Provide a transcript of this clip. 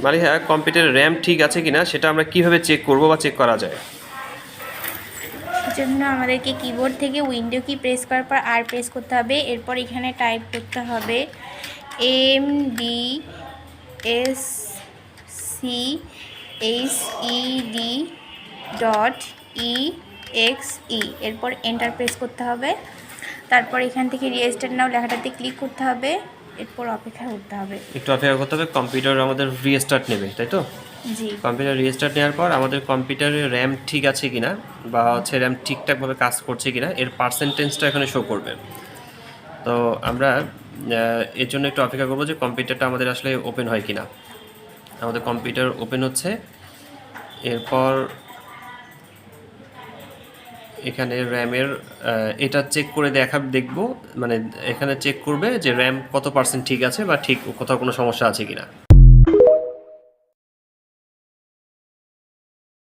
মালিহা, কম্পিউটারের র্যাম ঠিক আছে কিনা সেটা আমরা কিভাবে চেক করব বা চেক করা যায়? সেজন্য আমাদেরকে কিবোর্ড থেকে উইন্ডো কি প্রেস করার পর আর প্রেস করতে হবে। এরপর এখানে টাইপ করতে হবে mdsched.exe। এরপর এন্টার প্রেস করতে হবে। তারপর এখান থেকে রিস্টার্ট নাও লেখাটাতে ক্লিক করতে হবে। এরপর অপেক্ষা করতে হবে। একটু অপেক্ষা করতে হবে, কম্পিউটার আমাদের রিস্টার্ট নেবে, তাই তো? জি। কম্পিউটার রিস্টার্ট নেওয়ার পর আমাদের কম্পিউটারের র্যাম ঠিক আছে কিনা বা হচ্ছে র্যাম ঠিকঠাকভাবে কাজ করছে কিনা এর পার্সেন্টেজটা এখানে শো করবে। তো আমরা এর জন্য একটু অপেক্ষা করবো যে কম্পিউটারটা আমাদের আসলে ওপেন হয় কিনা। আমাদের কম্পিউটার ওপেন হচ্ছে। এরপর এখানে র্যামের এটা চেক করে দেখব, মানে এখানে চেক করবে যে র্যাম কত পার্সেন্ট ঠিক আছে বা ঠিক কোথাও কোনো সমস্যা আছে কিনা।